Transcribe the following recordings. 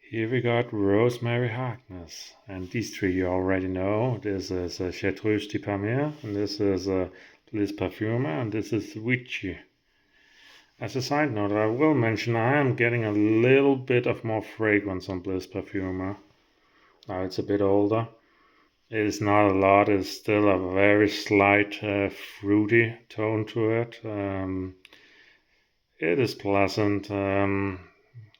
Here we got Rosemary Harkness, and these three you already know. This is Chartreuse de Parme, and this is Bliss Parfumer, and this is Witchy. As a side note, I will mention I am getting a little bit of more fragrance on Bliss Parfumer. Now it's a bit older. It is not a lot, it's still a very slight fruity tone to it. It is pleasant.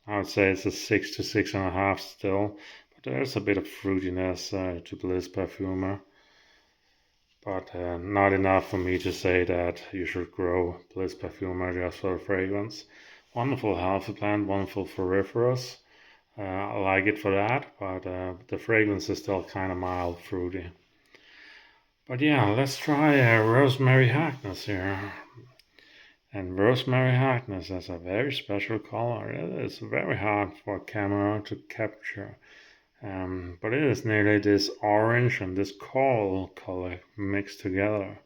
I would say it's a 6 to 6.5 still, but there's a bit of fruitiness to Bliss Parfumer, but not enough for me to say that you should grow Bliss Parfumer just for the fragrance. Wonderful healthy plant, wonderful floriferous. I like it for that, but the fragrance is still kind of mild fruity. But yeah, let's try Rosemary Harkness here. And Rosemary Harkness has a very special color. It is very hard for a camera to capture. But it is nearly this orange and this coral color mixed together.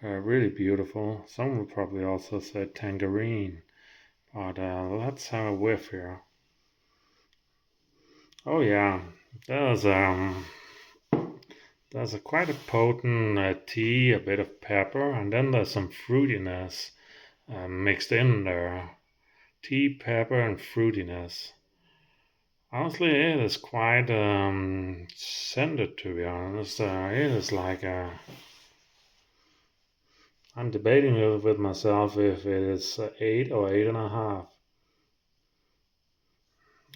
Really beautiful. Some would probably also say tangerine. But let's have a whiff here. Oh yeah, there's quite a potent tea, a bit of pepper, and then there's some fruitiness mixed in there. Tea, pepper, and fruitiness. Honestly, it is quite scented, to be honest. It is like I'm debating it with myself if it is 8 or 8.5.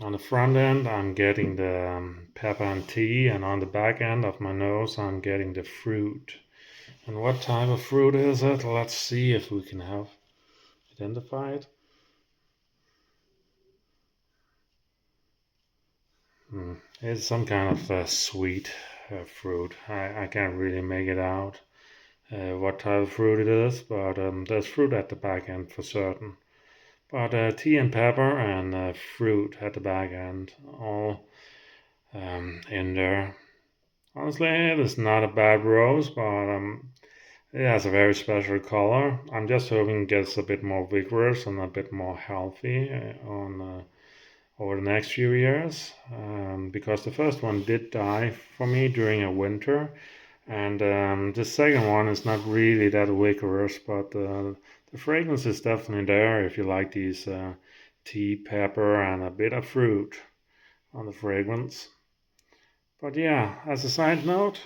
On the front end, I'm getting the pepper and tea, and on the back end of my nose, I'm getting the fruit. And what type of fruit is it? Let's see if we can have identify it. It's some kind of sweet fruit. I can't really make it out what type of fruit it is, but there's fruit at the back end for certain. But tea and pepper and fruit at the back end, all in there. Honestly, it is not a bad rose, but it has a very special color. I'm just hoping it gets a bit more vigorous and a bit more healthy on over the next few years, because the first one did die for me during a winter, and the second one is not really that vigorous, but the fragrance is definitely there if you like these tea, pepper, and a bit of fruit on the fragrance. But yeah, as a side note,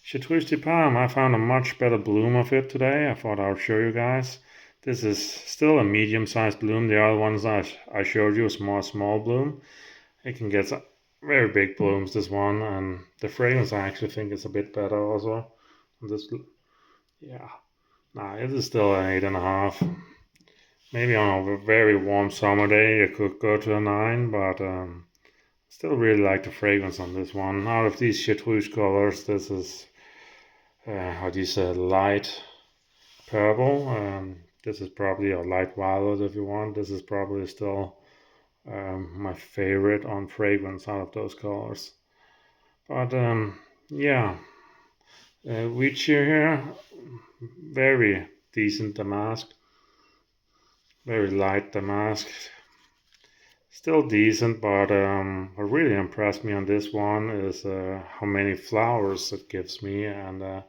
Chartreuse de Parme, I found a much better bloom of it today. I thought I would show you guys. This is still a medium-sized bloom. The other ones I showed you is more small bloom. It can get very big blooms, this one, and the fragrance I actually think is a bit better also. This, yeah, nah, it is still an 8.5. Maybe on a very warm summer day it could go to a 9, but still really like the fragrance on this one. Out of these chartreuse colors, this is how do you say, light purple. This is probably a light violet if you want. This is probably still my favorite on fragrance out of those colors. But yeah, Witchy here, very decent damask, very light damask. Still decent, but what really impressed me on this one is how many flowers it gives me and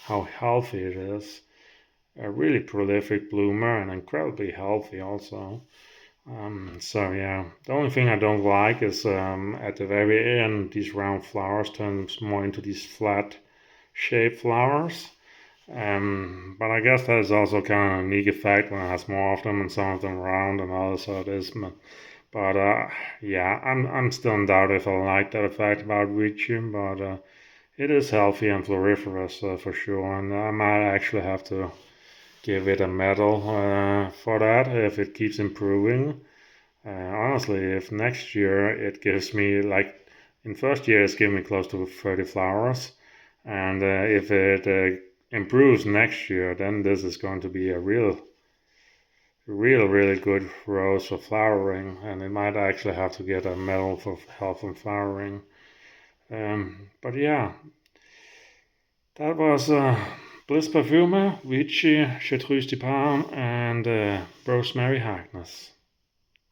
how healthy it is. A really prolific bloomer and incredibly healthy also. So yeah, the only thing I don't like is at the very end these round flowers turn more into these flat shaped flowers. But I guess that is also kind of a unique effect when it has more of them and some of them round and others so it is. But yeah, I'm still in doubt if I like that effect about reaching, but it is healthy and floriferous for sure, and I might actually have to give it a medal for that if it keeps improving. Honestly, if next year it gives me like in first year it's giving me close to 30 flowers, and if it improves next year, then this is going to be a really good rose for flowering, and it might actually have to get a medal for health and flowering. But yeah, that was Bliss Parfumer, Witchy, Chartreuse de Parme, and Rosemary Harkness.